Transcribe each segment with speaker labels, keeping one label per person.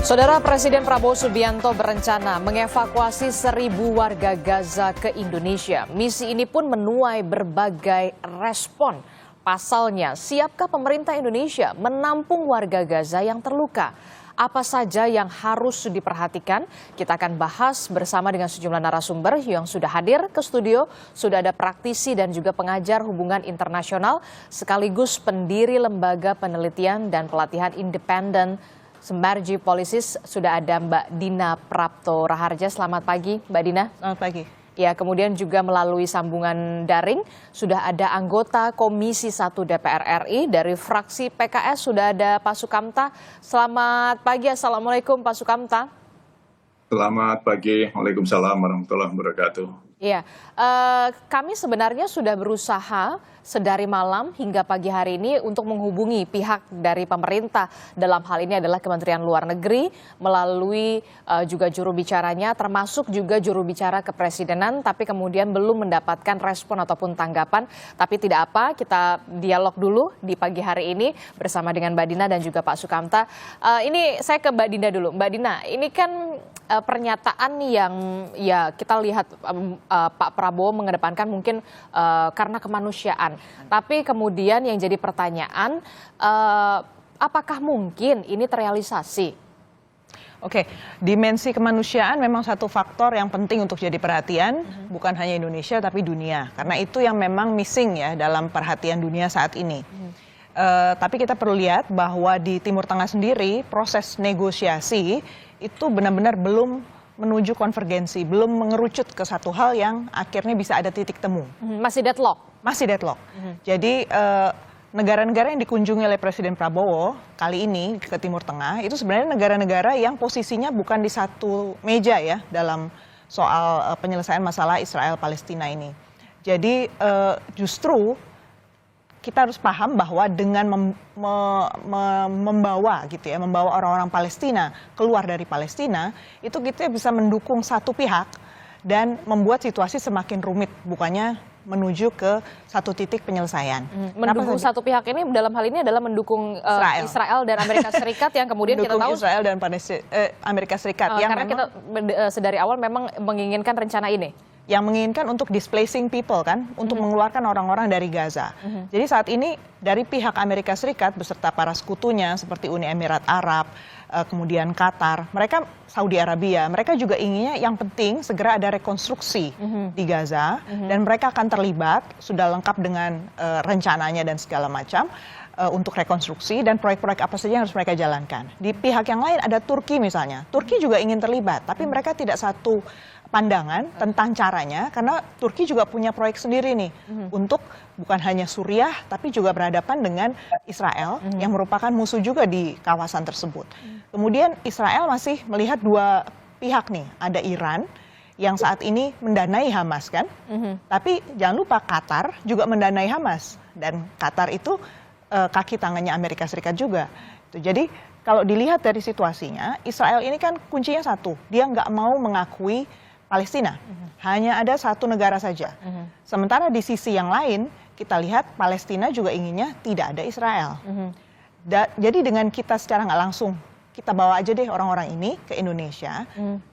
Speaker 1: Saudara Presiden Prabowo Subianto berencana mengevakuasi 1.000 warga Gaza ke Indonesia. Misi ini pun menuai berbagai respon. Pasalnya, siapkah pemerintah Indonesia menampung warga Gaza yang terluka? Apa saja yang harus diperhatikan? Kita akan bahas bersama dengan sejumlah narasumber yang sudah hadir ke studio. Sudah ada praktisi dan juga pengajar hubungan internasional, sekaligus pendiri Lembaga Penelitian dan Pelatihan Independen Sembarji Polisis. Sudah ada Mbak Dina Prapto Raharja. Selamat pagi, Mbak Dina.
Speaker 2: Selamat pagi.
Speaker 1: Ya, kemudian juga melalui sambungan daring sudah ada anggota Komisi 1 DPR RI dari fraksi PKS, sudah ada Pak Sukamta. Selamat pagi, Assalamualaikum Pak Sukamta.
Speaker 3: Selamat pagi, Waalaikumsalam warahmatullahi wabarakatuh.
Speaker 1: Iya, kami sebenarnya sudah berusaha sedari malam hingga pagi hari ini untuk menghubungi pihak dari pemerintah. Dalam hal ini adalah Kementerian Luar Negeri melalui juga juru bicaranya, termasuk juga juru bicara kepresidenan, tapi kemudian belum mendapatkan respon ataupun tanggapan. Tapi tidak apa, kita dialog dulu di pagi hari ini bersama dengan Mbak Dina dan juga Pak Sukamta. Ini saya ke Mbak Dina dulu. Mbak Dina, ini kan pernyataan yang ya kita lihat Pak Prabowo mengedepankan mungkin karena kemanusiaan. Tapi kemudian yang jadi pertanyaan, apakah mungkin ini terrealisasi?
Speaker 2: Oke, dimensi kemanusiaan memang satu faktor yang penting untuk jadi perhatian, bukan hanya Indonesia tapi dunia. Karena itu yang memang missing ya dalam perhatian dunia saat ini. Tapi kita perlu lihat bahwa di Timur Tengah sendiri proses negosiasi itu benar-benar belum menuju konvergensi, belum mengerucut ke satu hal yang akhirnya bisa ada titik temu.
Speaker 1: Masih deadlock?
Speaker 2: Masih deadlock. Jadi negara-negara yang dikunjungi oleh Presiden Prabowo kali ini ke Timur Tengah itu sebenarnya negara-negara yang posisinya bukan di satu meja ya dalam soal penyelesaian masalah Israel-Palestina ini. Jadi justru kita harus paham bahwa dengan membawa gitu ya, membawa orang-orang Palestina keluar dari Palestina, itu kita bisa mendukung satu pihak dan membuat situasi semakin rumit, bukannya menuju ke satu titik penyelesaian.
Speaker 1: Mendukung satu pihak ini dalam hal ini adalah mendukung Israel dan Amerika Serikat yang kemudian kita tahu
Speaker 2: Israel dan Amerika Serikat yang
Speaker 1: karena kita sedari awal memang menginginkan rencana ini.
Speaker 2: Yang menginginkan untuk displacing people kan, untuk mengeluarkan orang-orang dari Gaza. Jadi saat ini dari pihak Amerika Serikat beserta para sekutunya seperti Uni Emirat Arab, kemudian Qatar, mereka Saudi Arabia, mereka juga inginnya yang penting segera ada rekonstruksi di Gaza dan mereka akan terlibat, sudah lengkap dengan rencananya dan segala macam untuk rekonstruksi dan proyek-proyek apa saja yang harus mereka jalankan. Di pihak yang lain ada Turki misalnya, Turki juga ingin terlibat, tapi mereka tidak satu pandangan tentang caranya karena Turki juga punya proyek sendiri nih untuk bukan hanya Suriah tapi juga berhadapan dengan Israel yang merupakan musuh juga di kawasan tersebut. Kemudian Israel masih melihat dua pihak nih, ada Iran yang saat ini mendanai Hamas kan, tapi jangan lupa Qatar juga mendanai Hamas dan Qatar itu kaki tangannya Amerika Serikat juga. Jadi kalau dilihat dari situasinya, Israel ini kan kuncinya satu, dia nggak mau mengakui Palestina, hanya ada satu negara saja. Sementara di sisi yang lain, kita lihat Palestina juga inginnya tidak ada Israel. Jadi dengan kita secara nggak langsung, kita bawa aja deh orang-orang ini ke Indonesia,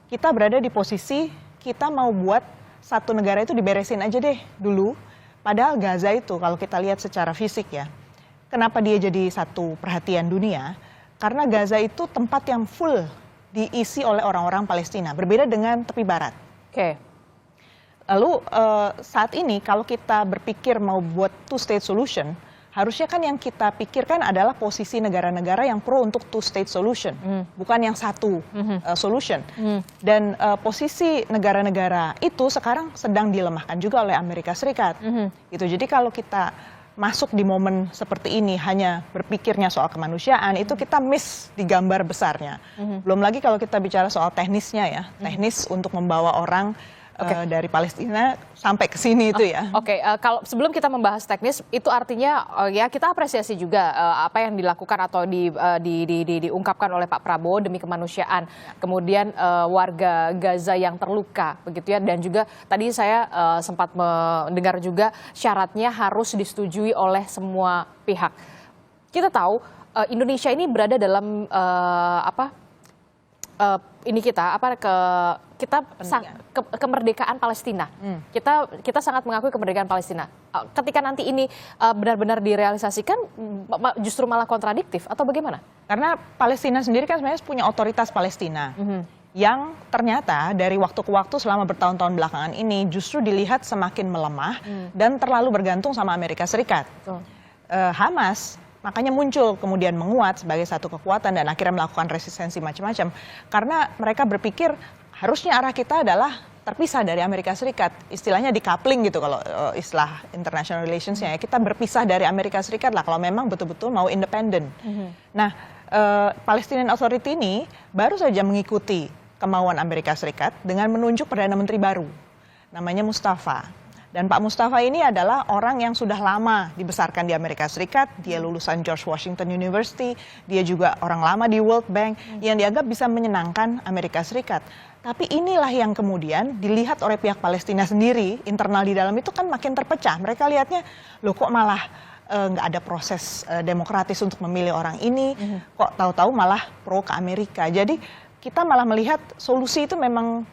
Speaker 2: kita berada di posisi kita mau buat satu negara itu diberesin aja deh dulu. Padahal Gaza itu kalau kita lihat secara fisik ya, kenapa dia jadi satu perhatian dunia? Karena Gaza itu tempat yang full diisi oleh orang-orang Palestina, berbeda dengan tepi barat.
Speaker 1: Oke.
Speaker 2: Lalu saat ini kalau kita berpikir mau buat two-state solution, harusnya kan yang kita pikirkan adalah posisi negara-negara yang pro untuk two-state solution, bukan yang satu solution. Dan posisi negara-negara itu sekarang sedang dilemahkan juga oleh Amerika Serikat. Gitu. Jadi kalau kita masuk di momen seperti ini hanya berpikirnya soal kemanusiaan, itu kita miss di gambar besarnya. Belum lagi kalau kita bicara soal teknisnya ya, teknis untuk membawa orang dari Palestina sampai ke sini itu ya.
Speaker 1: Oke, kalau sebelum kita membahas teknis, itu artinya ya kita apresiasi juga apa yang dilakukan atau diungkapkan oleh Pak Prabowo demi kemanusiaan. Kemudian warga Gaza yang terluka, begitu ya. Dan juga tadi saya sempat mendengar juga syaratnya harus disetujui oleh semua pihak. Kita tahu Indonesia ini berada dalam ini kemerdekaan Palestina. Kita sangat mengakui kemerdekaan Palestina. Ketika nanti ini benar-benar direalisasikan, justru malah kontradiktif atau bagaimana?
Speaker 2: Karena Palestina sendiri kan sebenarnya punya otoritas Palestina. Yang ternyata dari waktu ke waktu selama bertahun-tahun belakangan ini justru dilihat semakin melemah dan terlalu bergantung sama Amerika Serikat. Hamas makanya muncul kemudian menguat sebagai satu kekuatan dan akhirnya melakukan resistensi macam-macam. Karena mereka berpikir harusnya arah kita adalah terpisah dari Amerika Serikat. Istilahnya decoupling gitu kalau istilah international relations-nya. Kita berpisah dari Amerika Serikat lah kalau memang betul-betul mau independen. Nah, Palestinian Authority ini baru saja mengikuti kemauan Amerika Serikat dengan menunjuk Perdana Menteri baru. Namanya Mustafa. Dan Pak Mustafa ini adalah orang yang sudah lama dibesarkan di Amerika Serikat. Dia lulusan George Washington University. Dia juga orang lama di World Bank yang dianggap bisa menyenangkan Amerika Serikat. Tapi inilah yang kemudian dilihat oleh pihak Palestina sendiri, internal di dalam itu kan makin terpecah. Mereka lihatnya, loh kok malah nggak ada proses demokratis untuk memilih orang ini, kok tahu-tahu malah pro ke Amerika. Jadi kita malah melihat solusi itu memang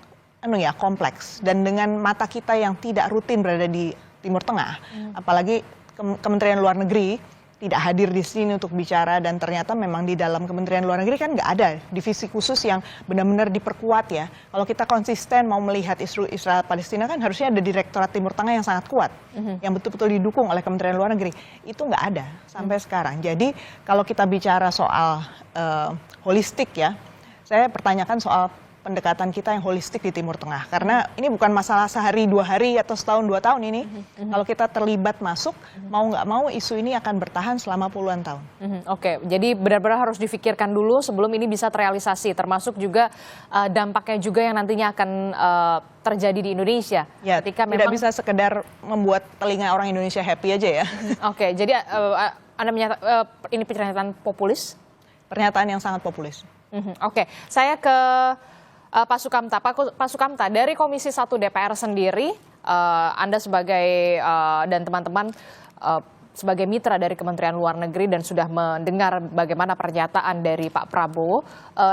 Speaker 2: kompleks, dan dengan mata kita yang tidak rutin berada di Timur Tengah, apalagi Kementerian Luar Negeri tidak hadir di sini untuk bicara, dan ternyata memang di dalam Kementerian Luar Negeri kan nggak ada divisi khusus yang benar-benar diperkuat ya. Kalau kita konsisten mau melihat isu Israel Palestina kan harusnya ada Direktorat Timur Tengah yang sangat kuat, yang betul-betul didukung oleh Kementerian Luar Negeri. Itu nggak ada sampai sekarang. Jadi kalau kita bicara soal holistik ya, saya pertanyakan soal pendekatan kita yang holistik di Timur Tengah. Karena ini bukan masalah sehari, 2 hari, atau setahun, 2 tahun ini. Kalau kita terlibat masuk, mau nggak mau isu ini akan bertahan selama puluhan tahun.
Speaker 1: Oke, jadi benar-benar harus difikirkan dulu sebelum ini bisa terrealisasi. Termasuk juga dampaknya juga yang nantinya akan terjadi di Indonesia.
Speaker 2: Ya, ketika tidak bisa sekedar membuat telinga orang Indonesia happy aja ya.
Speaker 1: Oke, jadi Anda ini pernyataan populis?
Speaker 2: Pernyataan yang sangat populis.
Speaker 1: Oke, saya ke Pak Sukamta. Pak Sukamta, dari Komisi 1 DPR sendiri, Anda sebagai dan teman-teman sebagai mitra dari Kementerian Luar Negeri dan sudah mendengar bagaimana pernyataan dari Pak Prabowo,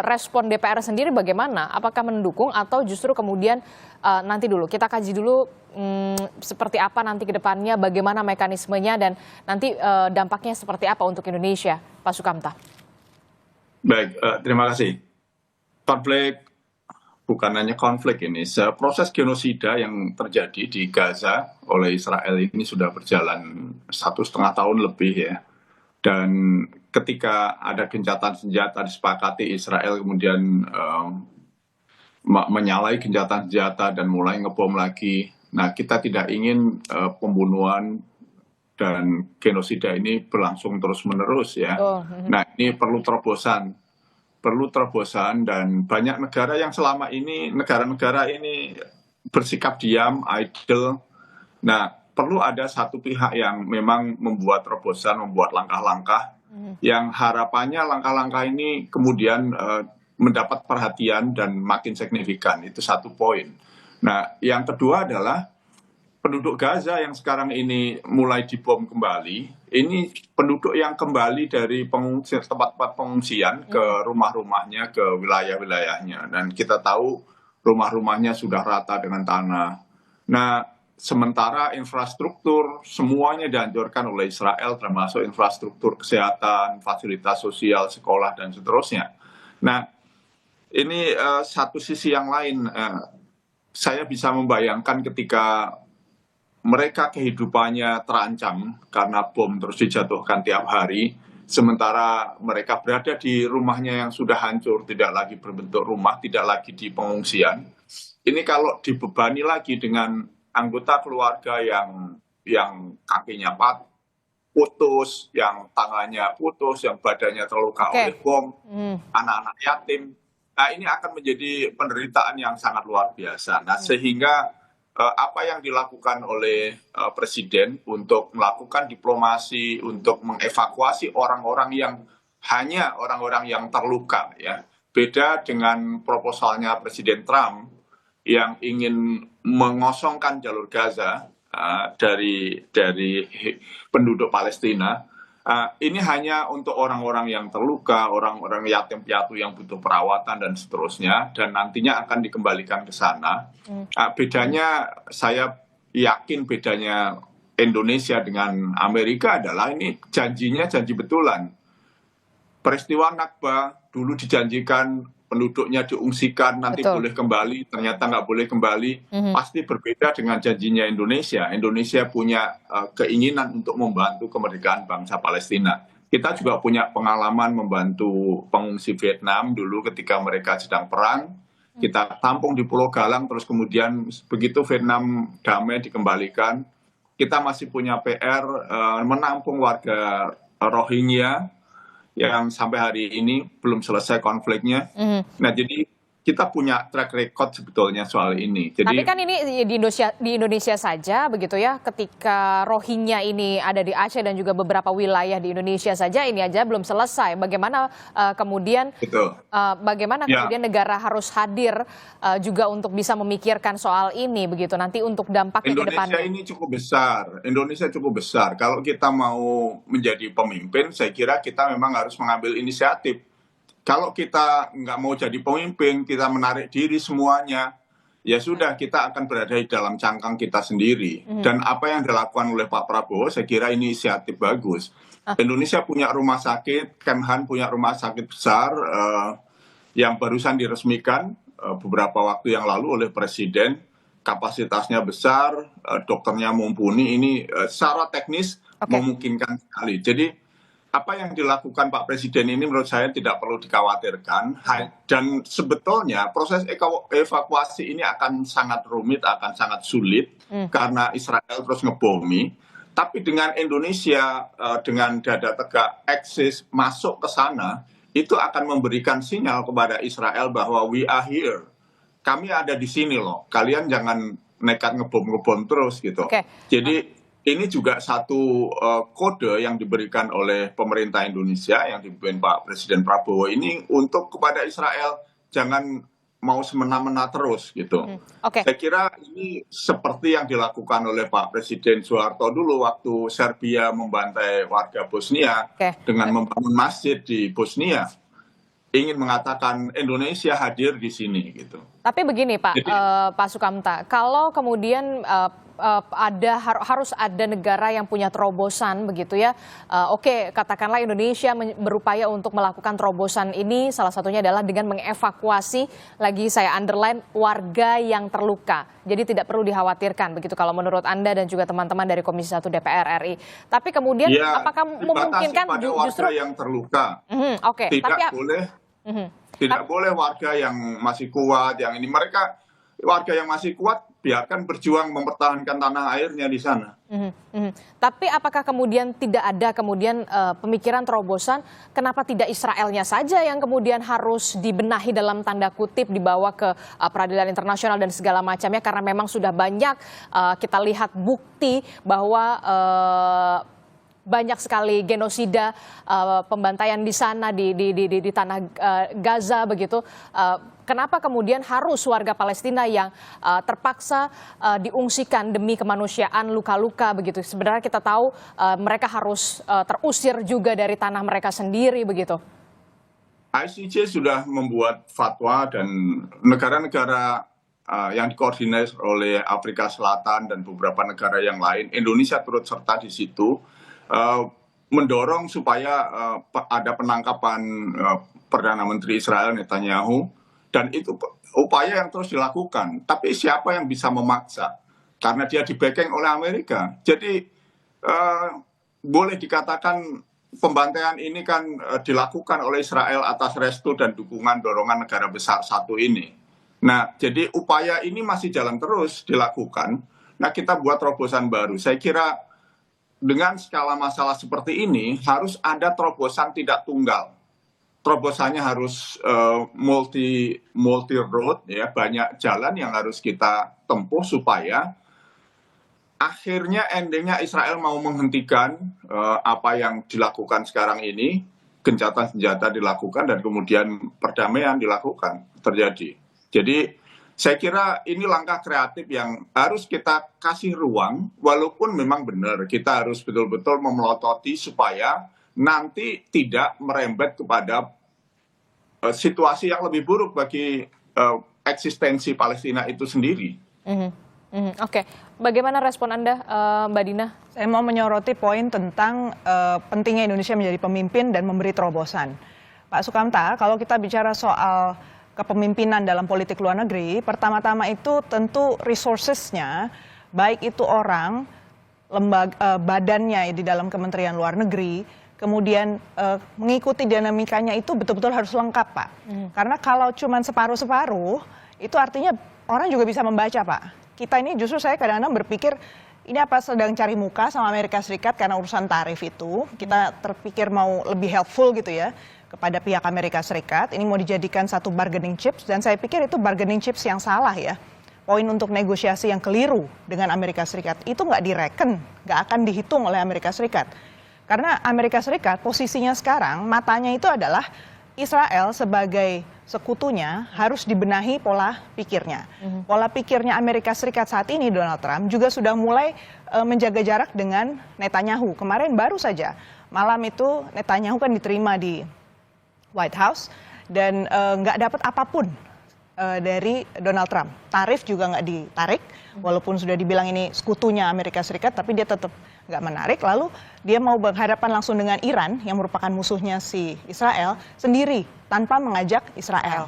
Speaker 1: respon DPR sendiri bagaimana? Apakah mendukung atau justru kemudian nanti dulu, kita kaji dulu seperti apa nanti ke depannya, bagaimana mekanismenya dan nanti dampaknya seperti apa untuk Indonesia, Pak Sukamta?
Speaker 3: Baik, terima kasih. Bukan hanya konflik ini, proses genosida yang terjadi di Gaza oleh Israel ini sudah berjalan 1,5 tahun lebih ya. Dan ketika ada gencatan senjata disepakati, Israel kemudian menyalahi gencatan senjata dan mulai ngebom lagi. Nah, kita tidak ingin pembunuhan dan genosida ini berlangsung terus-menerus ya. Nah, ini perlu terobosan dan banyak negara yang selama ini negara-negara ini bersikap diam, idle. Nah, perlu ada satu pihak yang memang membuat terobosan, membuat langkah-langkah yang harapannya langkah-langkah ini kemudian mendapat perhatian dan makin signifikan. Itu satu poin. Nah, yang kedua adalah penduduk Gaza yang sekarang ini mulai dibom kembali, ini penduduk yang kembali dari tempat-tempat pengungsian ke rumah-rumahnya, ke wilayah-wilayahnya. Dan kita tahu rumah-rumahnya sudah rata dengan tanah. Nah, sementara infrastruktur semuanya dihancurkan oleh Israel, termasuk infrastruktur kesehatan, fasilitas sosial, sekolah, dan seterusnya. Nah, ini satu sisi yang lain. Saya bisa membayangkan ketika mereka kehidupannya terancam karena bom terus dijatuhkan tiap hari, sementara mereka berada di rumahnya yang sudah hancur, tidak lagi berbentuk rumah, tidak lagi di pengungsian. Ini kalau dibebani lagi dengan anggota keluarga yang kakinya putus, yang tangannya putus, yang badannya terluka oleh bom, anak-anak yatim, nah ini akan menjadi penderitaan yang sangat luar biasa. Nah, sehingga apa yang dilakukan oleh Presiden untuk melakukan diplomasi, untuk mengevakuasi orang-orang yang terluka ya. Beda dengan proposalnya Presiden Trump yang ingin mengosongkan jalur Gaza dari penduduk Palestina. Ini hanya untuk orang-orang yang terluka, orang-orang yatim piatu yang butuh perawatan dan seterusnya, dan nantinya akan dikembalikan ke sana. Bedanya, saya yakin bedanya Indonesia dengan Amerika adalah ini janjinya janji betulan. Peristiwa Nakba dulu dijanjikan penduduknya diungsikan, nanti
Speaker 1: Betul.
Speaker 3: boleh kembali, ternyata nggak boleh kembali. Pasti berbeda dengan janjinya Indonesia. Indonesia punya keinginan untuk membantu kemerdekaan bangsa Palestina. Kita juga punya pengalaman membantu pengungsi Vietnam dulu ketika mereka sedang perang. Kita tampung di Pulau Galang, terus kemudian begitu Vietnam damai dikembalikan. Kita masih punya PR menampung warga Rohingya yang sampai hari ini belum selesai konfliknya. Nah, jadi kita punya track record sebetulnya soal ini. Jadi,
Speaker 1: Tapi kan ini di Indonesia saja begitu ya, ketika Rohingya ini ada di Aceh dan juga beberapa wilayah di Indonesia saja ini aja belum selesai. Bagaimana kemudian
Speaker 3: betul.
Speaker 1: bagaimana
Speaker 3: Ya.
Speaker 1: kemudian negara harus hadir juga untuk bisa memikirkan soal ini begitu nanti untuk dampaknya ke
Speaker 3: Indonesia
Speaker 1: depannya.
Speaker 3: ini cukup besar. Indonesia cukup besar. Kalau kita mau menjadi pemimpin, saya kira kita memang harus mengambil inisiatif. Kalau kita nggak mau jadi pemimpin, kita menarik diri semuanya, ya sudah, kita akan berada di dalam cangkang kita sendiri. Dan apa yang dilakukan oleh Pak Prabowo, saya kira ini inisiatif bagus. Indonesia punya rumah sakit, Kemhan punya rumah sakit besar yang barusan diresmikan beberapa waktu yang lalu oleh Presiden. Kapasitasnya besar, dokternya mumpuni, ini secara teknis memungkinkan sekali. Jadi apa yang dilakukan Pak Presiden ini menurut saya tidak perlu dikhawatirkan. Dan sebetulnya proses evakuasi ini akan sangat rumit, akan sangat sulit karena Israel terus ngebomi. Tapi dengan Indonesia dengan dada tegak eksis masuk ke sana, itu akan memberikan sinyal kepada Israel bahwa we are here. Kami ada di sini loh. Kalian jangan nekat ngebom terus gitu. Jadi ini juga satu kode yang diberikan oleh pemerintah Indonesia yang dipimpin Pak Presiden Prabowo ini untuk kepada Israel, jangan mau semena-mena terus gitu. Saya kira ini seperti yang dilakukan oleh Pak Presiden Soeharto dulu waktu Serbia membantai warga Bosnia dengan membangun masjid di Bosnia, ingin mengatakan Indonesia hadir di sini gitu.
Speaker 1: Tapi begini Pak, Pak Sukamta, kalau kemudian harus ada negara yang punya terobosan begitu ya. Oke, katakanlah Indonesia berupaya untuk melakukan terobosan ini, salah satunya adalah dengan mengevakuasi, lagi saya underline, warga yang terluka. Jadi tidak perlu dikhawatirkan begitu kalau menurut Anda dan juga teman-teman dari Komisi 1 DPR RI. Tapi kemudian
Speaker 3: ya,
Speaker 1: apakah memungkinkan
Speaker 3: justru warga yang terluka? Tidak boleh warga yang masih kuat, yang ini mereka warga yang masih kuat biarkan berjuang mempertahankan tanah airnya di sana.
Speaker 1: Tapi apakah kemudian tidak ada kemudian pemikiran terobosan, kenapa tidak Israelnya saja yang kemudian harus dibenahi dalam tanda kutip, dibawa ke peradilan internasional dan segala macamnya, karena memang sudah banyak kita lihat bukti bahwa banyak sekali genosida, pembantaian di sana di tanah Gaza begitu. Kenapa kemudian harus warga Palestina yang terpaksa diungsikan demi kemanusiaan, luka-luka begitu? Sebenarnya kita tahu mereka harus terusir juga dari tanah mereka sendiri begitu.
Speaker 3: ICJ sudah membuat fatwa dan negara-negara yang dikoordinasi oleh Afrika Selatan dan beberapa negara yang lain, Indonesia turut serta di situ, mendorong supaya ada penangkapan Perdana Menteri Israel Netanyahu, dan itu upaya yang terus dilakukan. Tapi siapa yang bisa memaksa? Karena dia di-backing oleh Amerika. Jadi boleh dikatakan pembantaian ini kan dilakukan oleh Israel atas restu dan dukungan dorongan negara besar satu ini. Nah, jadi upaya ini masih jalan terus dilakukan. Nah, kita buat terobosan baru. Saya kira dengan skala masalah seperti ini harus ada terobosan tidak tunggal. Terobosannya harus multi road, ya, banyak jalan yang harus kita tempuh supaya akhirnya endingnya Israel mau menghentikan apa yang dilakukan sekarang ini, gencatan senjata dilakukan dan kemudian perdamaian dilakukan terjadi. Jadi Saya kira ini langkah kreatif yang harus kita kasih ruang, walaupun memang benar kita harus betul-betul memelototi supaya nanti tidak merembet kepada situasi yang lebih buruk bagi eksistensi Palestina itu sendiri.
Speaker 1: Oke, bagaimana respon Anda, Mbak Dina?
Speaker 2: Saya mau menyoroti poin tentang pentingnya Indonesia menjadi pemimpin dan memberi terobosan. Pak Sukamta, kalau kita bicara soal kepemimpinan dalam politik luar negeri, pertama-tama itu tentu resources-nya, baik itu orang, lembaga, badannya di dalam Kementerian Luar Negeri, kemudian mengikuti dinamikanya itu betul-betul harus lengkap, Pak. Karena kalau cuma separuh-separuh, itu artinya orang juga bisa membaca, Pak. Kita ini justru saya kadang-kadang berpikir, ini apa sedang cari muka sama Amerika Serikat karena urusan tarif itu. Kita terpikir mau lebih helpful gitu ya kepada pihak Amerika Serikat. Ini mau dijadikan satu bargaining chips dan saya pikir itu bargaining chips yang salah ya. Poin untuk negosiasi yang keliru dengan Amerika Serikat itu nggak direken, nggak akan dihitung oleh Amerika Serikat. Karena Amerika Serikat posisinya sekarang matanya itu adalah Israel sebagai sekutunya harus dibenahi pola pikirnya. Pola pikirnya Amerika Serikat saat ini Donald Trump juga sudah mulai menjaga jarak dengan Netanyahu. Kemarin baru saja malam itu Netanyahu kan diterima di White House dan nggak dapat apapun dari Donald Trump. Tarif juga nggak ditarik, walaupun sudah dibilang ini sekutunya Amerika Serikat, tapi dia tetap nggak menarik. Lalu dia mau berhadapan langsung dengan Iran yang merupakan musuhnya si Israel sendiri tanpa mengajak Israel.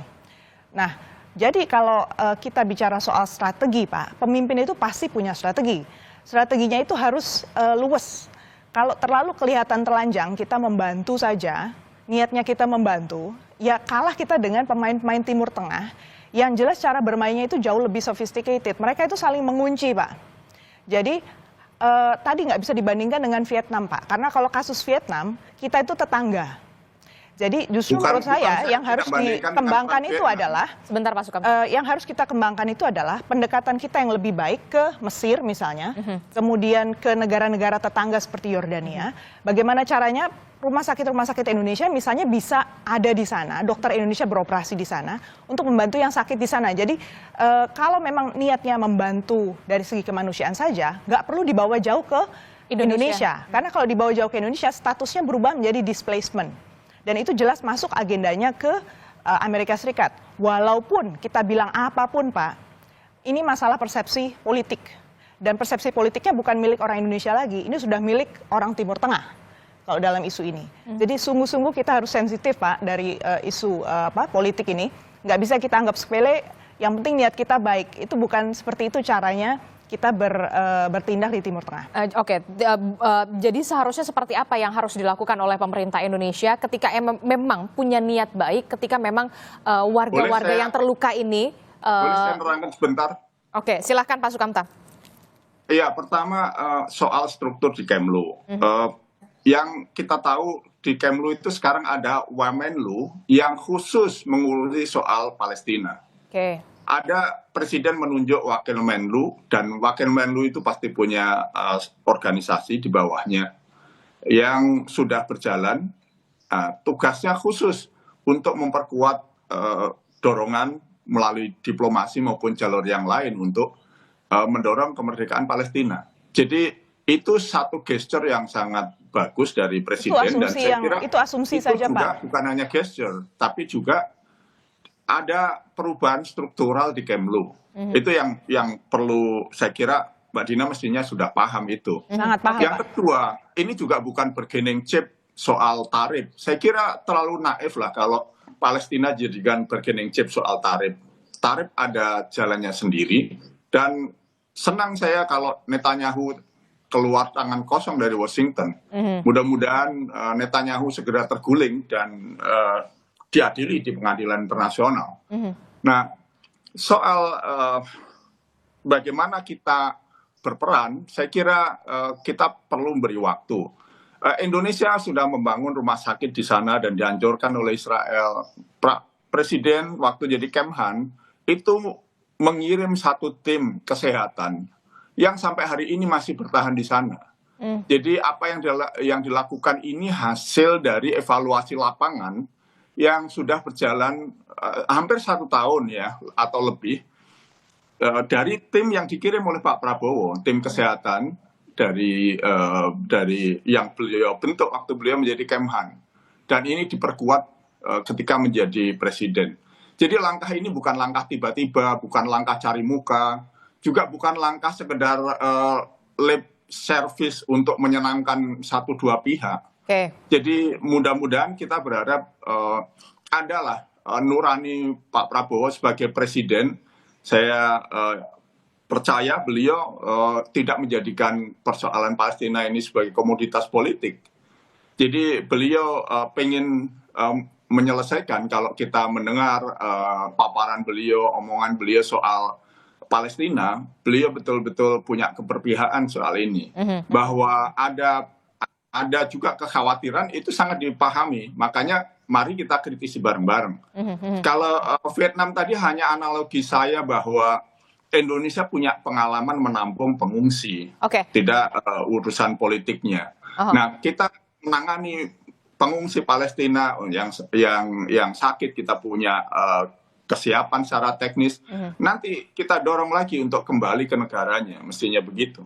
Speaker 2: Nah, jadi kalau kita bicara soal strategi, Pak, pemimpin itu pasti punya strategi. Strateginya itu harus luwes. Kalau terlalu kelihatan telanjang, kita membantu saja, niatnya kita membantu, ya kalah kita dengan pemain-pemain Timur Tengah yang jelas cara bermainnya itu jauh lebih sophisticated. Mereka itu saling mengunci, Pak. Jadi tadi nggak bisa dibandingkan dengan Vietnam, Pak. Karena kalau kasus Vietnam, kita itu tetangga. Jadi justru menurut saya yang harus dikembangkan itu adalah
Speaker 1: Sebentar Pak Sukamta.
Speaker 2: yang harus kita kembangkan itu adalah pendekatan kita yang lebih baik ke Mesir misalnya, kemudian ke negara-negara tetangga seperti Yordania. Bagaimana caranya rumah sakit Indonesia misalnya bisa ada di sana, dokter Indonesia beroperasi di sana untuk membantu yang sakit di sana. Jadi kalau memang niatnya membantu dari segi kemanusiaan saja, nggak perlu dibawa jauh ke Indonesia. Karena kalau dibawa jauh ke Indonesia, statusnya berubah menjadi displacement. Dan itu jelas masuk agendanya ke Amerika Serikat. Walaupun kita bilang apapun, Pak, ini masalah persepsi politik. Dan persepsi politiknya bukan milik orang Indonesia lagi, ini sudah milik orang Timur Tengah kalau dalam isu ini. Jadi sungguh-sungguh kita harus sensitif, Pak, dari isu politik ini. Nggak bisa kita anggap sepele, yang penting niat kita baik. Itu bukan seperti itu caranya kita bertindak di Timur Tengah.
Speaker 1: Oke, jadi seharusnya seperti apa yang harus dilakukan oleh pemerintah Indonesia ketika memang punya niat baik, ketika memang warga-warga yang terluka ini...
Speaker 3: Boleh saya nerangkan sebentar?
Speaker 1: Oke, silahkan Pak Sukamta.
Speaker 3: Iya, pertama soal struktur di Kemlu. Yang kita tahu di Kemlu itu sekarang ada Wamenlu yang khusus mengurusi soal Palestina.
Speaker 1: Oke.
Speaker 3: Ada presiden menunjuk wakil Menlu dan wakil Menlu itu pasti punya organisasi di bawahnya yang sudah berjalan. Tugasnya khusus untuk memperkuat dorongan melalui diplomasi maupun jalur yang lain untuk mendorong kemerdekaan Palestina. Jadi itu satu gesture yang sangat bagus dari presiden dan saya kira
Speaker 2: itu asumsi saja,
Speaker 3: juga
Speaker 2: Pak.
Speaker 3: bukan hanya gesture tapi juga ada perubahan struktural di Kemlu. Itu yang perlu saya kira Mbak Dina mestinya sudah paham itu.
Speaker 2: Sangat paham,
Speaker 3: Yang kedua, ini juga bukan bargaining chip soal tarif. Saya kira terlalu naif lah kalau Palestina jadikan bargaining chip soal tarif. Tarif ada jalannya sendiri dan senang saya kalau Netanyahu keluar tangan kosong dari Washington. Mudah-mudahan Netanyahu segera terguling dan diadili di pengadilan internasional. Nah, soal bagaimana kita berperan, saya kira kita perlu memberi waktu. Indonesia sudah membangun rumah sakit di sana dan dihancurkan oleh Israel. Presiden waktu jadi Kemhan itu mengirim satu tim kesehatan yang sampai hari ini masih bertahan di sana. Jadi apa yang dilakukan ini hasil dari evaluasi lapangan yang sudah berjalan hampir 1 tahun ya atau lebih dari tim yang dikirim oleh Pak Prabowo, tim kesehatan dari yang beliau bentuk waktu beliau menjadi Kemhan, dan ini diperkuat ketika menjadi presiden. Jadi langkah ini bukan langkah tiba-tiba, bukan langkah cari muka, juga bukan langkah sekedar lip service untuk menyenangkan satu dua pihak. Jadi mudah-mudahan kita berharap adalah nurani Pak Prabowo sebagai presiden. Saya percaya beliau tidak menjadikan persoalan Palestina ini sebagai komoditas politik. Jadi beliau pengen menyelesaikan. Kalau kita mendengar paparan beliau, omongan beliau soal Palestina, beliau betul-betul punya keberpihakan soal ini. Bahwa ada juga kekhawatiran, itu sangat dipahami. Makanya mari kita kritisi bareng-bareng. Kalau Vietnam tadi hanya analogi saya bahwa Indonesia punya pengalaman menampung pengungsi, tidak urusan politiknya. Nah, kita menangani pengungsi Palestina yang sakit, kita punya kesiapan secara teknis. Nanti kita dorong lagi untuk kembali ke negaranya, mestinya begitu.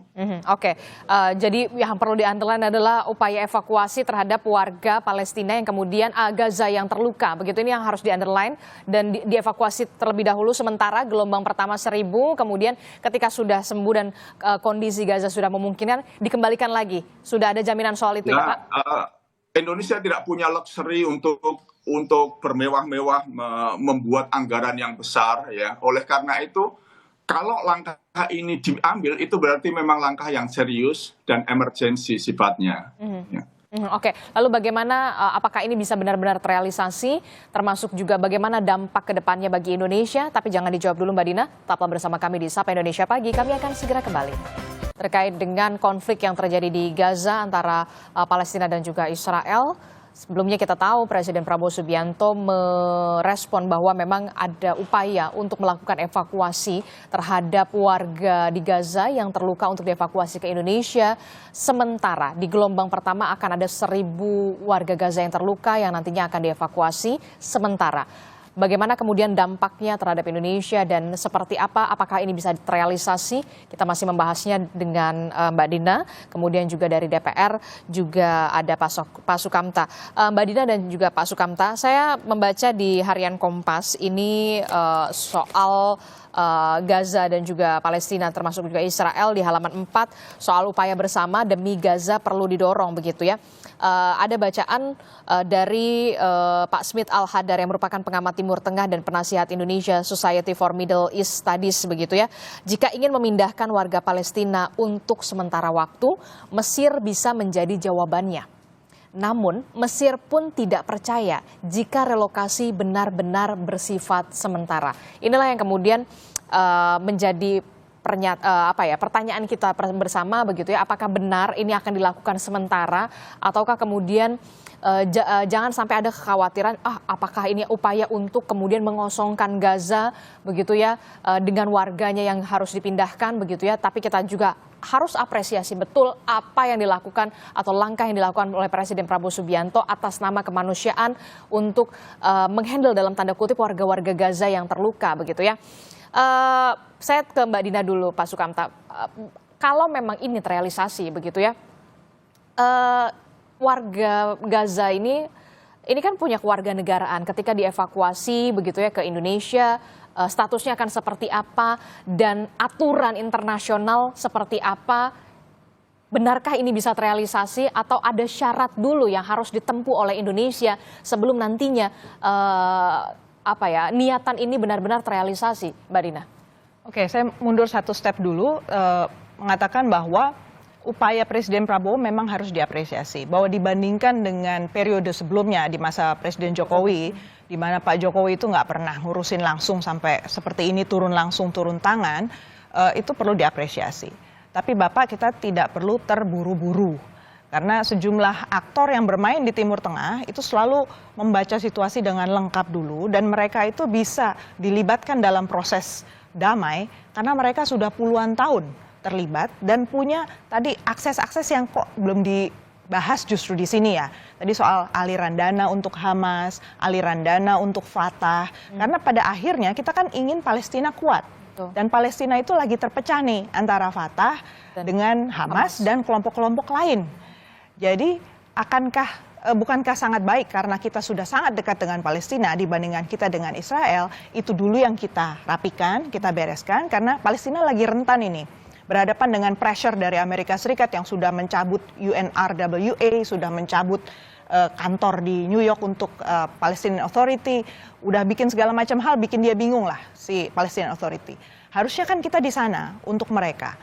Speaker 1: Jadi yang perlu di-underline adalah upaya evakuasi terhadap warga Palestina yang kemudian Gaza yang terluka. Begitu, ini yang harus di-underline dan dievakuasi terlebih dahulu. Sementara gelombang pertama 1.000, kemudian ketika sudah sembuh dan kondisi Gaza sudah memungkinkan, dikembalikan lagi. Sudah ada jaminan soal itu ya Pak?
Speaker 3: Indonesia tidak punya luxury untuk bermewah-mewah membuat anggaran yang besar, ya. Oleh karena itu, kalau langkah ini diambil, itu berarti memang langkah yang serius dan emergensi sifatnya.
Speaker 1: Lalu bagaimana, apakah ini bisa benar-benar terrealisasi, termasuk juga bagaimana dampak ke depannya bagi Indonesia? Tapi jangan dijawab dulu Mbak Dina, tetaplah bersama kami di Sapa Indonesia Pagi, kami akan segera kembali. Terkait dengan konflik yang terjadi di Gaza antara Palestina dan juga Israel, sebelumnya kita tahu Presiden Prabowo Subianto merespon bahwa memang ada upaya untuk melakukan evakuasi terhadap warga di Gaza yang terluka untuk dievakuasi ke Indonesia. Sementara di gelombang pertama akan ada 1.000 warga Gaza yang terluka yang nantinya akan dievakuasi sementara. Bagaimana kemudian dampaknya terhadap Indonesia dan seperti apa, apakah ini bisa terrealisasi? Kita masih membahasnya dengan Mbak Dina, kemudian juga dari DPR juga ada Pak Sukamta. Mbak Dina dan juga Pak Sukamta, saya membaca di Harian Kompas ini soal Gaza dan juga Palestina termasuk juga Israel di halaman 4 soal upaya bersama demi Gaza perlu didorong begitu ya. Ada bacaan dari Pak Smith Al-Hadar yang merupakan pengamat Timur Tengah dan penasihat Indonesia Society for Middle East Studies begitu ya. Jika ingin memindahkan warga Palestina untuk sementara waktu, Mesir bisa menjadi jawabannya. Namun Mesir pun tidak percaya jika relokasi benar-benar bersifat sementara. Inilah yang kemudian menjadi pertanyaan kita bersama begitu ya. Apakah benar ini akan dilakukan sementara ataukah kemudian jangan sampai ada kekhawatiran apakah ini upaya untuk kemudian mengosongkan Gaza begitu ya dengan warganya yang harus dipindahkan begitu ya. Tapi kita juga harus apresiasi betul apa yang dilakukan atau langkah yang dilakukan oleh Presiden Prabowo Subianto atas nama kemanusiaan untuk menghandle dalam tanda kutip warga-warga Gaza yang terluka begitu ya. Saya ke Mbak Dina dulu, Pak Sukamta. Kalau memang ini terrealisasi begitu ya, warga Gaza ini kan punya kewarganegaraan. Ketika dievakuasi begitu ya ke Indonesia, statusnya akan seperti apa dan aturan internasional seperti apa? Benarkah ini bisa terrealisasi atau ada syarat dulu yang harus ditempuh oleh Indonesia sebelum nantinya niatan ini benar-benar terrealisasi, Mbak Dina?
Speaker 2: Oke, saya mundur satu step dulu, mengatakan bahwa upaya Presiden Prabowo memang harus diapresiasi. Bahwa dibandingkan dengan periode sebelumnya di masa Presiden Jokowi, di mana Pak Jokowi itu nggak pernah ngurusin langsung sampai seperti ini turun tangan, itu perlu diapresiasi. Tapi Bapak, kita tidak perlu terburu-buru. Karena sejumlah aktor yang bermain di Timur Tengah itu selalu membaca situasi dengan lengkap dulu dan mereka itu bisa dilibatkan dalam proses damai karena mereka sudah puluhan tahun terlibat dan punya tadi akses-akses yang kok belum dibahas justru di sini ya. Tadi soal aliran dana untuk Hamas, aliran dana untuk Fatah. Karena pada akhirnya kita kan ingin Palestina kuat.
Speaker 1: Betul.
Speaker 2: Dan Palestina itu lagi terpecah nih antara Fatah dengan Hamas dan kelompok-kelompok lain. Jadi bukankah sangat baik karena kita sudah sangat dekat dengan Palestina dibandingkan kita dengan Israel, itu dulu yang kita rapikan, kita bereskan, karena Palestina lagi rentan ini. Berhadapan dengan pressure dari Amerika Serikat yang sudah mencabut UNRWA, sudah mencabut kantor di New York untuk Palestinian Authority, udah bikin segala macam hal, bikin dia bingung lah si Palestinian Authority. Harusnya kan kita di sana untuk mereka.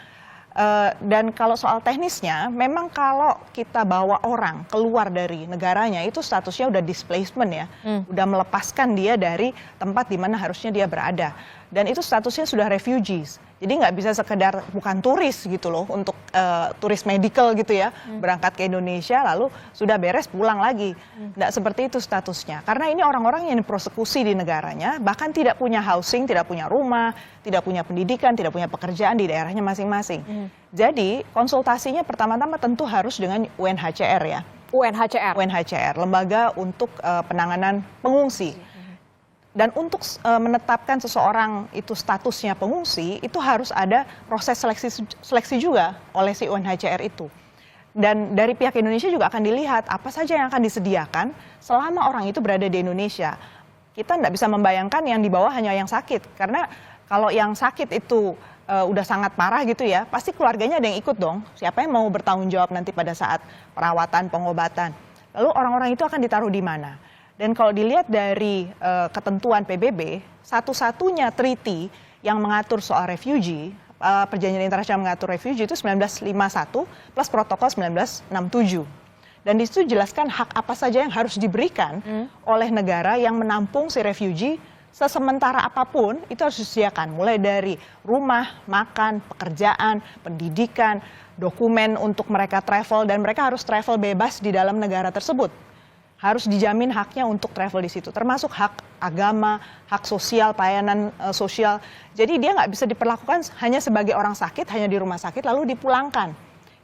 Speaker 2: Dan kalau soal teknisnya, memang kalau kita bawa orang keluar dari negaranya, itu statusnya udah displacement ya, udah melepaskan dia dari tempat di mana harusnya dia berada. Dan itu statusnya sudah refugees. Jadi nggak bisa sekedar bukan turis gitu loh, untuk turis medical gitu ya, berangkat ke Indonesia lalu sudah beres pulang lagi. Nggak seperti itu statusnya. Karena ini orang-orang yang dipersekusi di negaranya, bahkan tidak punya housing, tidak punya rumah, tidak punya pendidikan, tidak punya pekerjaan di daerahnya masing-masing. Jadi konsultasinya pertama-tama tentu harus dengan UNHCR ya. UNHCR, Lembaga untuk Penanganan Pengungsi. Dan untuk menetapkan seseorang itu statusnya pengungsi, itu harus ada proses seleksi juga oleh si UNHCR itu. Dan dari pihak Indonesia juga akan dilihat apa saja yang akan disediakan selama orang itu berada di Indonesia. Kita tidak bisa membayangkan yang di bawah hanya yang sakit. Karena kalau yang sakit itu udah sangat parah gitu ya, pasti keluarganya ada yang ikut dong. Siapa yang mau bertanggung jawab nanti pada saat perawatan, pengobatan. Lalu orang-orang itu akan ditaruh di mana? Dan kalau dilihat dari ketentuan PBB, satu-satunya treaty yang mengatur soal refugee, perjanjian internasional mengatur refugee itu 1951 plus protokol 1967. Dan di situ jelaskan hak apa saja yang harus diberikan oleh negara yang menampung si refugee, sesementara apapun itu harus disediakan. Mulai dari rumah, makan, pekerjaan, pendidikan, dokumen untuk mereka travel, dan mereka harus travel bebas di dalam negara tersebut. Harus dijamin haknya untuk travel di situ, termasuk hak agama, hak sosial, pelayanan sosial. Jadi dia nggak bisa diperlakukan hanya sebagai orang sakit, hanya di rumah sakit lalu dipulangkan.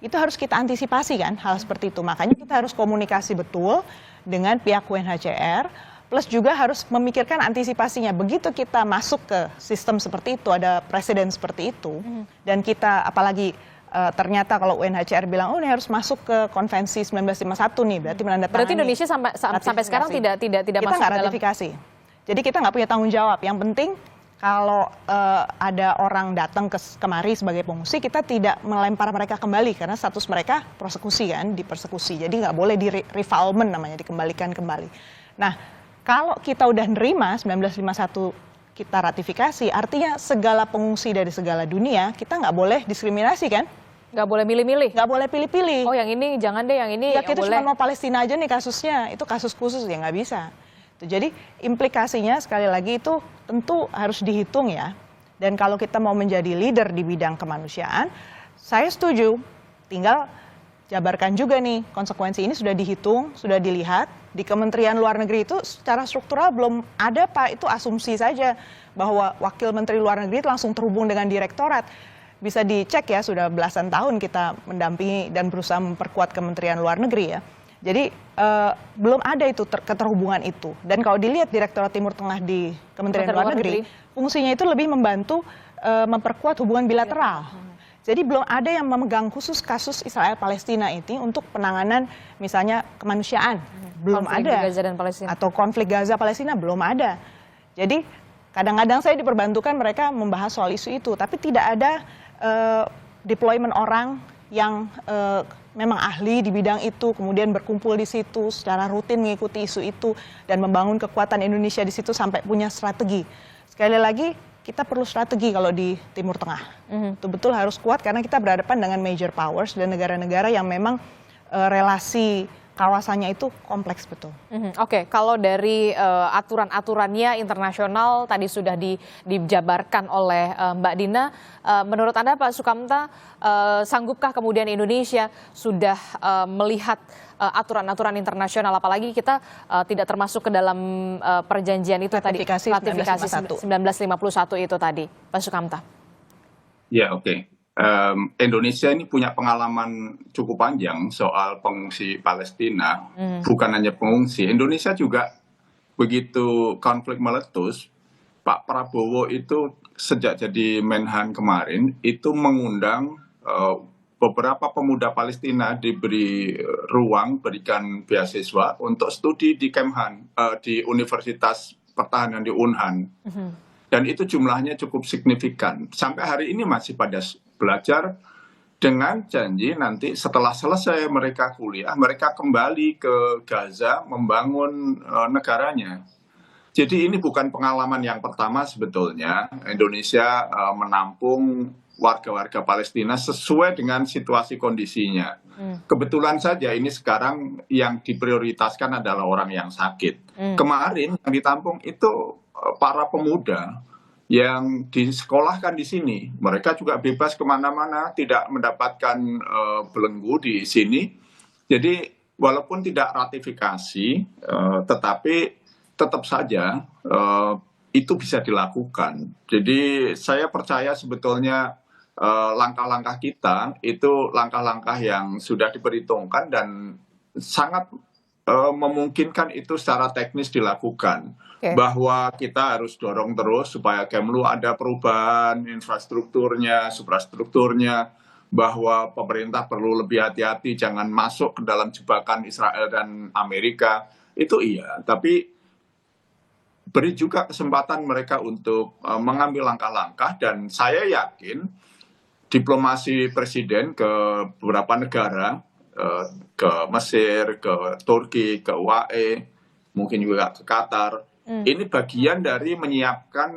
Speaker 2: Itu harus kita antisipasi kan, hal seperti itu. Makanya kita harus komunikasi betul dengan pihak UNHCR, plus juga harus memikirkan antisipasinya. Begitu kita masuk ke sistem seperti itu, ada presiden seperti itu, dan kita apalagi ternyata kalau UNHCR bilang, oh ini harus masuk ke konvensi 1951 nih, berarti menandatangani.
Speaker 1: Berarti Indonesia sampai sekarang tidak
Speaker 2: kita
Speaker 1: masuk
Speaker 2: nggak
Speaker 1: dalam
Speaker 2: ratifikasi. Jadi kita nggak punya tanggung jawab. Yang penting kalau ada orang datang kemari sebagai pengungsi, kita tidak melempar mereka kembali karena status mereka persekusi kan, dipersekusi. Jadi nggak boleh di refoulement namanya, dikembalikan kembali. Nah, kalau kita udah nerima 1951 kita ratifikasi, artinya segala pengungsi dari segala dunia kita nggak boleh diskriminasi kan?
Speaker 1: nggak boleh milih-milih.
Speaker 2: Nggak boleh pilih-pilih.
Speaker 1: Oh yang ini jangan deh, yang ini
Speaker 2: Ya
Speaker 1: yang
Speaker 2: kita
Speaker 1: boleh.
Speaker 2: cuma mau Palestina aja nih kasusnya, itu kasus khusus ya nggak bisa. Jadi implikasinya sekali lagi itu tentu harus dihitung ya. Dan kalau kita mau menjadi leader di bidang kemanusiaan, saya setuju. Tinggal jabarkan juga nih, konsekuensi ini sudah dihitung, sudah dilihat. Di Kementerian Luar Negeri itu secara struktural belum ada Pak, itu asumsi saja bahwa Wakil Menteri Luar Negeri itu langsung terhubung dengan direktorat. Bisa dicek ya, sudah belasan tahun kita mendampingi dan berusaha memperkuat Kementerian Luar Negeri ya. Jadi belum ada itu keterhubungan itu. Dan kalau dilihat Direktorat Timur Tengah di Kementerian Luar Negeri, fungsinya itu lebih membantu memperkuat hubungan bilateral. Jadi belum ada yang memegang khusus kasus Israel-Palestina ini untuk penanganan misalnya kemanusiaan. Belum
Speaker 1: Konflik
Speaker 2: ada.
Speaker 1: Gaza dan Palestina.
Speaker 2: Atau konflik Gaza-Palestina belum ada. Jadi kadang-kadang saya diperbantukan mereka membahas soal isu itu. Tapi tidak ada deployment orang yang memang ahli di bidang itu, kemudian berkumpul di situ secara rutin mengikuti isu itu dan membangun kekuatan Indonesia di situ sampai punya strategi. Sekali lagi, kita perlu strategi kalau di Timur Tengah. Betul-betul harus kuat karena kita berhadapan dengan major powers dan negara-negara yang memang relasi kawasannya itu kompleks betul.
Speaker 1: Oke, kalau dari aturan-aturannya internasional tadi sudah dijabarkan oleh Mbak Dina, menurut Anda Pak Sukamta, sanggupkah kemudian Indonesia sudah melihat aturan-aturan internasional, apalagi kita tidak termasuk ke dalam perjanjian itu
Speaker 2: Ratifikasi
Speaker 1: tadi, ratifikasi 1951 itu tadi, Pak Sukamta?
Speaker 3: Ya, oke. Indonesia ini punya pengalaman cukup panjang soal pengungsi Palestina, bukan hanya pengungsi. Indonesia juga begitu konflik meletus, Pak Prabowo itu sejak jadi Menhan kemarin itu mengundang beberapa pemuda Palestina diberi ruang, berikan beasiswa untuk studi di Kemhan, di Universitas Pertahanan di Unhan. Dan itu jumlahnya cukup signifikan. Sampai hari ini masih pada belajar dengan janji nanti setelah selesai mereka kuliah, mereka kembali ke Gaza membangun negaranya. Jadi ini bukan pengalaman yang pertama sebetulnya Indonesia menampung warga-warga Palestina sesuai dengan situasi kondisinya. Kebetulan saja ini sekarang yang diprioritaskan adalah orang yang sakit. Kemarin yang ditampung itu para pemuda yang disekolahkan di sini. Mereka juga bebas kemana-mana, tidak mendapatkan belenggu di sini. Jadi walaupun tidak ratifikasi, tetapi tetap saja itu bisa dilakukan. Jadi saya percaya sebetulnya langkah-langkah kita itu langkah-langkah yang sudah diperhitungkan dan sangat memungkinkan itu secara teknis dilakukan. Bahwa kita harus dorong terus supaya Kemlu ada perubahan infrastrukturnya, suprastrukturnya, bahwa pemerintah perlu lebih hati-hati jangan masuk ke dalam jebakan Israel dan Amerika. Itu iya, tapi beri juga kesempatan mereka untuk mengambil langkah-langkah dan saya yakin diplomasi presiden ke beberapa negara, ke Mesir, ke Turki, ke UAE, mungkin juga ke Qatar, ini bagian dari menyiapkan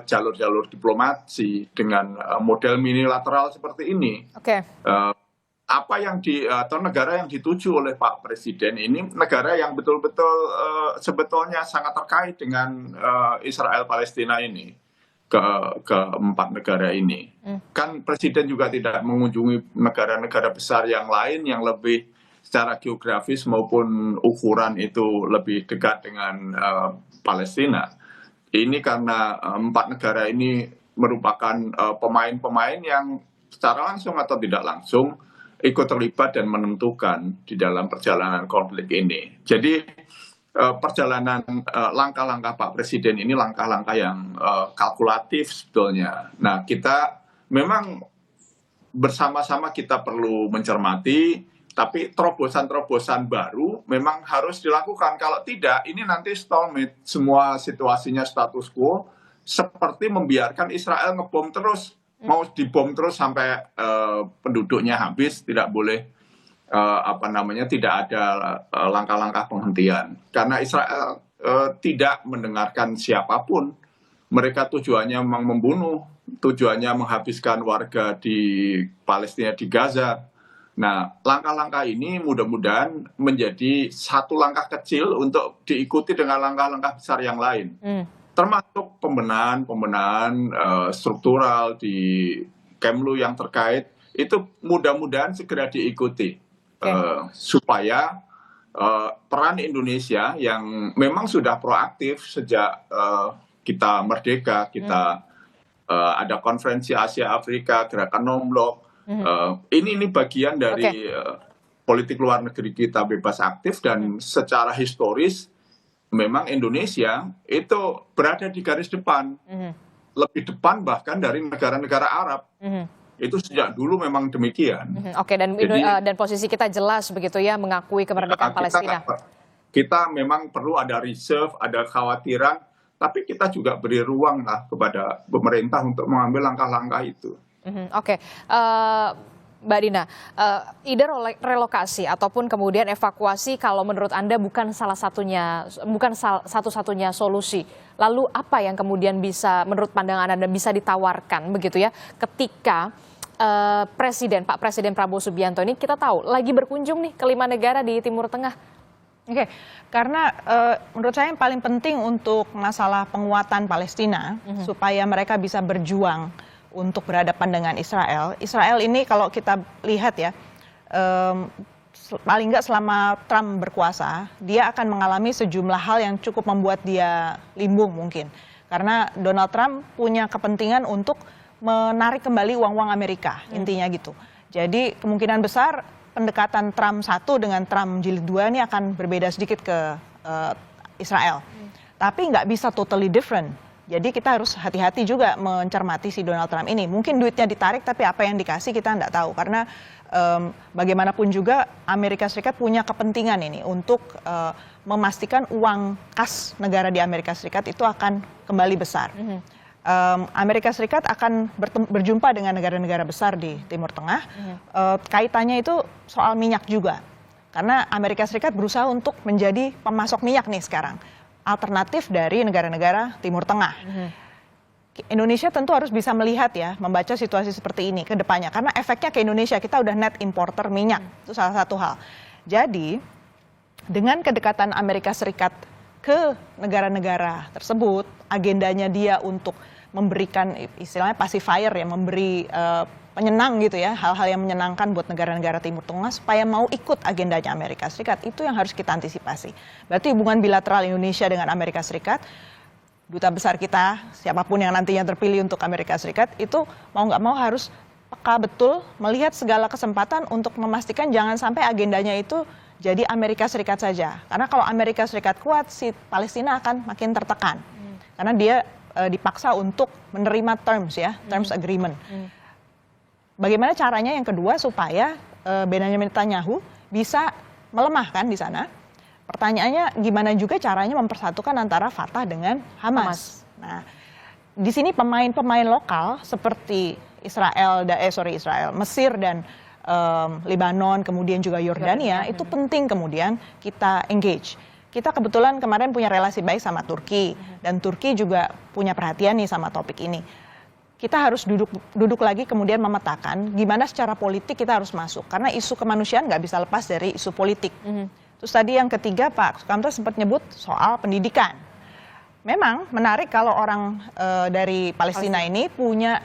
Speaker 3: jalur-jalur diplomasi dengan model minilateral seperti ini. Apa yang atau negara yang dituju oleh Pak Presiden ini negara yang betul-betul sebetulnya sangat terkait dengan Israel Palestina ini keempat negara ini. Kan Presiden juga tidak mengunjungi negara-negara besar yang lain yang lebih secara geografis maupun ukuran itu lebih dekat dengan Palestina. Ini karena empat negara ini merupakan pemain-pemain yang secara langsung atau tidak langsung ikut terlibat dan menentukan di dalam perjalanan konflik ini. Jadi perjalanan langkah-langkah Pak Presiden ini langkah-langkah yang kalkulatif sebetulnya. Nah, kita memang bersama-sama kita perlu mencermati, tapi terobosan-terobosan baru memang harus dilakukan. Kalau tidak, ini nanti stalemate, semua situasinya status quo, seperti membiarkan Israel ngebom terus. Mau dibom terus sampai penduduknya habis, tidak boleh tidak ada langkah-langkah penghentian. Karena Israel tidak mendengarkan siapapun. Mereka tujuannya memang membunuh, tujuannya menghabiskan warga di Palestina, di Gaza. Nah, langkah-langkah ini mudah-mudahan menjadi satu langkah kecil untuk diikuti dengan langkah-langkah besar yang lain. Termasuk pembenahan struktural di Kemlu yang terkait, itu mudah-mudahan segera diikuti. Supaya peran Indonesia yang memang sudah proaktif sejak kita merdeka, kita ada konferensi Asia Afrika, gerakan non-blok, ini bagian dari politik luar negeri kita bebas aktif dan secara historis memang Indonesia itu berada di garis depan, lebih depan bahkan dari negara-negara Arab. Itu sejak dulu memang demikian.
Speaker 1: Dan posisi kita jelas begitu ya, mengakui kemerdekaan Palestina.
Speaker 3: Kita memang perlu ada reserve, ada kekhawatiran, tapi kita juga beri ruang lah kepada pemerintah untuk mengambil langkah-langkah itu.
Speaker 1: Mbak Dina, ide relokasi ataupun kemudian evakuasi kalau menurut Anda bukan satu-satunya solusi. Lalu apa yang kemudian bisa menurut pandangan Anda bisa ditawarkan begitu ya ketika Pak Presiden Prabowo Subianto ini kita tahu lagi berkunjung nih ke 5 negara di Timur Tengah.
Speaker 2: Karena menurut saya yang paling penting untuk masalah penguatan Palestina supaya mereka bisa berjuang untuk berhadapan dengan Israel. Israel ini kalau kita lihat ya, paling nggak selama Trump berkuasa, dia akan mengalami sejumlah hal yang cukup membuat dia limbung mungkin. Karena Donald Trump punya kepentingan untuk menarik kembali uang-uang Amerika, intinya gitu. Jadi kemungkinan besar pendekatan Trump 1 dengan Trump jilid 2 ini akan berbeda sedikit ke Israel. Tapi nggak bisa totally different. Jadi kita harus hati-hati juga mencermati si Donald Trump ini. Mungkin duitnya ditarik, tapi apa yang dikasih kita nggak tahu. Karena bagaimanapun juga Amerika Serikat punya kepentingan ini untuk memastikan uang kas negara di Amerika Serikat itu akan kembali besar. Amerika Serikat akan berjumpa dengan negara-negara besar di Timur Tengah. Kaitannya itu soal minyak juga. Karena Amerika Serikat berusaha untuk menjadi pemasok minyak nih sekarang. Alternatif dari negara-negara Timur Tengah. Indonesia tentu harus bisa melihat ya, membaca situasi seperti ini ke depannya. Karena efeknya ke Indonesia, kita udah net importer minyak. Itu salah satu hal. Jadi, dengan kedekatan Amerika Serikat ke negara-negara tersebut, agendanya dia untuk memberikan istilahnya pacifier ya, memberi penyenang gitu ya, hal-hal yang menyenangkan buat negara-negara Timur Tengah supaya mau ikut agendanya Amerika Serikat, itu yang harus kita antisipasi. Berarti hubungan bilateral Indonesia dengan Amerika Serikat, duta besar kita, siapapun yang nantinya terpilih untuk Amerika Serikat, itu mau nggak mau harus peka betul melihat segala kesempatan untuk memastikan jangan sampai agendanya itu jadi Amerika Serikat saja. Karena kalau Amerika Serikat kuat, si Palestina akan makin tertekan. Karena dia dipaksa untuk menerima terms ya, terms agreement. Bagaimana caranya yang kedua supaya Benjamin Netanyahu bisa melemahkan di sana? Pertanyaannya gimana juga caranya mempersatukan antara Fatah dengan Hamas. Nah, di sini pemain-pemain lokal seperti Mesir dan Lebanon, kemudian juga Yordania, itu penting kemudian kita engage. Kita kebetulan kemarin punya relasi baik sama Turki, dan Turki juga punya perhatian nih sama topik ini. Kita harus duduk lagi kemudian memetakan gimana secara politik kita harus masuk. Karena isu kemanusiaan nggak bisa lepas dari isu politik. Terus tadi yang ketiga Pak Sukamta sempat nyebut soal pendidikan. Memang menarik kalau orang dari Palestina ini punya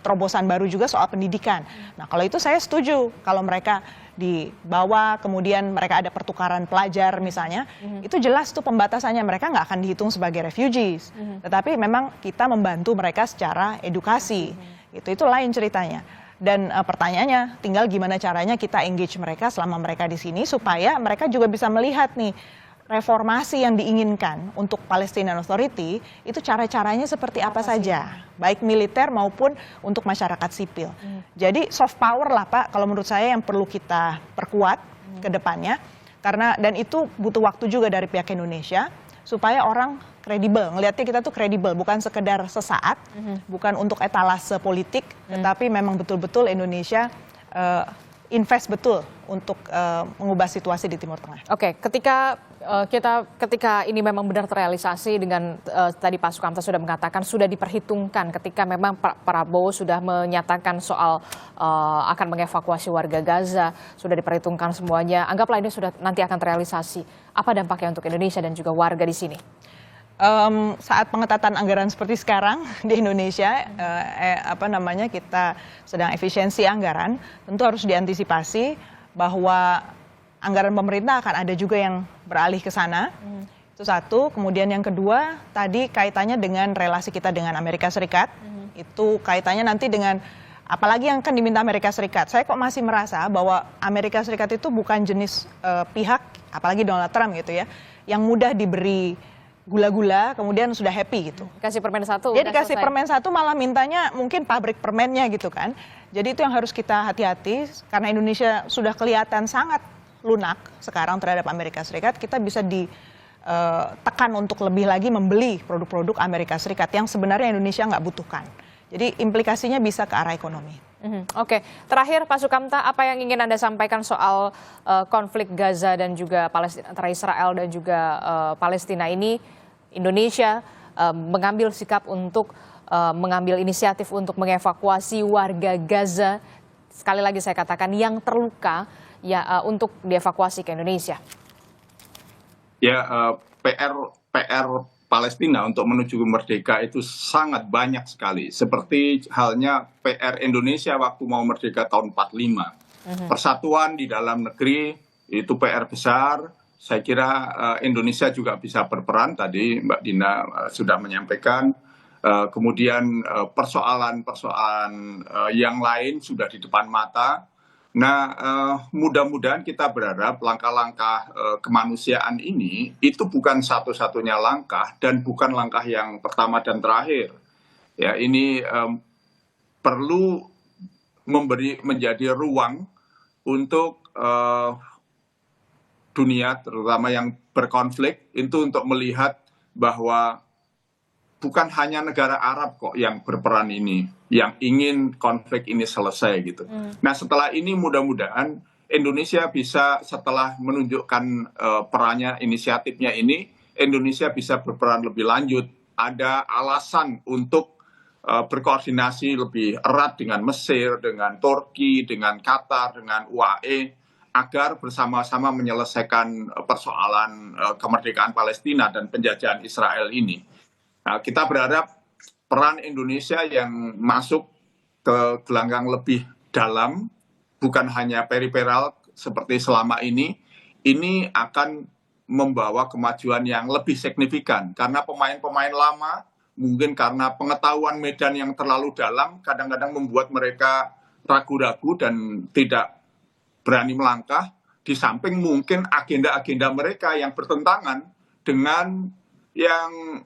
Speaker 2: terobosan baru juga soal pendidikan. Nah kalau itu saya setuju kalau mereka dibawa kemudian mereka ada pertukaran pelajar misalnya, itu jelas tuh pembatasannya, mereka nggak akan dihitung sebagai refugees. Tetapi memang kita membantu mereka secara edukasi, itu lain ceritanya. Dan pertanyaannya tinggal gimana caranya kita engage mereka selama mereka di sini supaya mereka juga bisa melihat nih reformasi yang diinginkan untuk Palestinian Authority itu cara-caranya seperti apa saja, baik militer maupun untuk masyarakat sipil. Jadi soft power lah Pak, kalau menurut saya yang perlu kita perkuat ke depannya, karena dan itu butuh waktu juga dari pihak Indonesia supaya orang kredibel, ngelihatnya kita tuh kredibel, bukan sekedar sesaat, bukan untuk etalase politik, tetapi memang betul-betul Indonesia invest betul untuk mengubah situasi di Timur Tengah.
Speaker 1: Oke, ketika ini memang benar terrealisasi dengan tadi Pak Sukamta sudah mengatakan sudah diperhitungkan ketika memang Pak Prabowo sudah menyatakan soal akan mengevakuasi warga Gaza, sudah diperhitungkan semuanya. Anggaplah ini sudah nanti akan terrealisasi. Apa dampaknya untuk Indonesia dan juga warga di sini?
Speaker 2: Saat pengetatan anggaran seperti sekarang di Indonesia, kita sedang efisiensi anggaran, tentu harus diantisipasi bahwa anggaran pemerintah akan ada juga yang beralih ke sana. Itu satu. Kemudian yang kedua, tadi kaitannya dengan relasi kita dengan Amerika Serikat. Itu kaitannya nanti dengan apalagi yang akan diminta Amerika Serikat. Saya kok masih merasa bahwa Amerika Serikat itu bukan jenis pihak, apalagi Donald Trump gitu ya, yang mudah diberi gula-gula kemudian sudah happy gitu.
Speaker 1: Kasih permen satu.
Speaker 2: Dia dikasih permen satu malah mintanya mungkin pabrik permennya gitu kan. Jadi itu yang harus kita hati-hati karena Indonesia sudah kelihatan sangat lunak sekarang terhadap Amerika Serikat. Kita bisa ditekan untuk lebih lagi membeli produk-produk Amerika Serikat yang sebenarnya Indonesia nggak butuhkan. Jadi implikasinya bisa ke arah ekonomi.
Speaker 1: Oke, terakhir Pak Sukamta, apa yang ingin Anda sampaikan soal konflik Gaza dan juga Palestina, antara Israel dan juga Palestina ini? Indonesia mengambil sikap untuk mengambil inisiatif untuk mengevakuasi warga Gaza, sekali lagi saya katakan yang terluka ya untuk dievakuasi ke Indonesia.
Speaker 3: Ya, PR Palestina untuk menuju merdeka itu sangat banyak sekali. Seperti halnya PR Indonesia waktu mau merdeka tahun 45. Persatuan di dalam negeri itu PR besar. Saya kira Indonesia juga bisa berperan. Tadi Mbak Dina sudah menyampaikan. Kemudian persoalan-persoalan yang lain sudah di depan mata. Nah, mudah-mudahan kita berharap langkah-langkah kemanusiaan ini itu bukan satu-satunya langkah dan bukan langkah yang pertama dan terakhir. Ya, ini perlu menjadi ruang untuk dunia, terutama yang berkonflik, itu untuk melihat bahwa bukan hanya negara Arab kok yang berperan ini, yang ingin konflik ini selesai gitu. Nah, setelah ini mudah-mudahan Indonesia bisa, setelah menunjukkan perannya, inisiatifnya ini, Indonesia bisa berperan lebih lanjut. Ada alasan untuk berkoordinasi lebih erat dengan Mesir, dengan Turki, dengan Qatar, dengan UAE, agar bersama-sama menyelesaikan persoalan kemerdekaan Palestina dan penjajahan Israel ini. Nah, kita berharap peran Indonesia yang masuk ke gelanggang lebih dalam, bukan hanya periferal seperti selama ini akan membawa kemajuan yang lebih signifikan. Karena pemain-pemain lama, mungkin karena pengetahuan medan yang terlalu dalam, kadang-kadang membuat mereka ragu-ragu dan tidak berani melangkah, di samping mungkin agenda-agenda mereka yang bertentangan dengan yang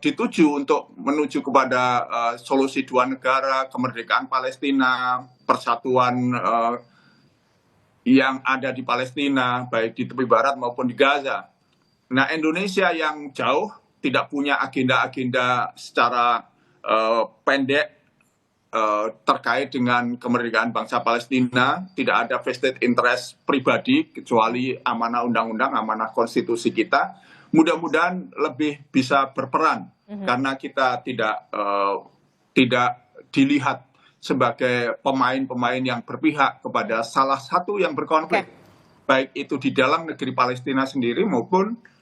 Speaker 3: dituju untuk menuju kepada solusi dua negara, kemerdekaan Palestina, persatuan yang ada di Palestina, baik di tepi barat maupun di Gaza. Nah, Indonesia yang jauh tidak punya agenda-agenda secara pendek terkait dengan kemerdekaan bangsa Palestina, tidak ada vested interest pribadi kecuali amanah undang-undang, amanah konstitusi kita. Mudah-mudahan lebih bisa berperan karena kita tidak dilihat sebagai pemain-pemain yang berpihak kepada salah satu yang berkonflik, baik itu di dalam negeri Palestina sendiri maupun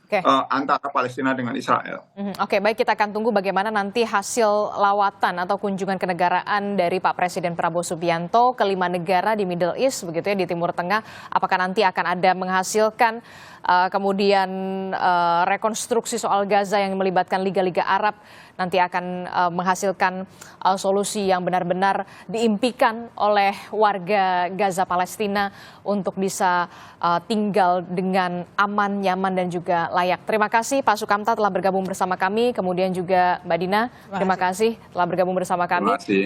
Speaker 3: antara Palestina dengan Israel.
Speaker 1: Oke, baik, kita akan tunggu bagaimana nanti hasil lawatan atau kunjungan kenegaraan dari Pak Presiden Prabowo Subianto ke 5 negara di Middle East, begitu ya, di Timur Tengah. Apakah nanti akan ada menghasilkan kemudian rekonstruksi soal Gaza yang melibatkan liga-liga Arab, nanti akan menghasilkan solusi yang benar-benar diimpikan oleh warga Gaza Palestina untuk bisa tinggal dengan aman, nyaman, dan juga layak. Terima kasih Pak Sukamta telah bergabung bersama kami, kemudian juga Mbak Dina, terima kasih telah bergabung bersama kami.
Speaker 3: Terima kasih.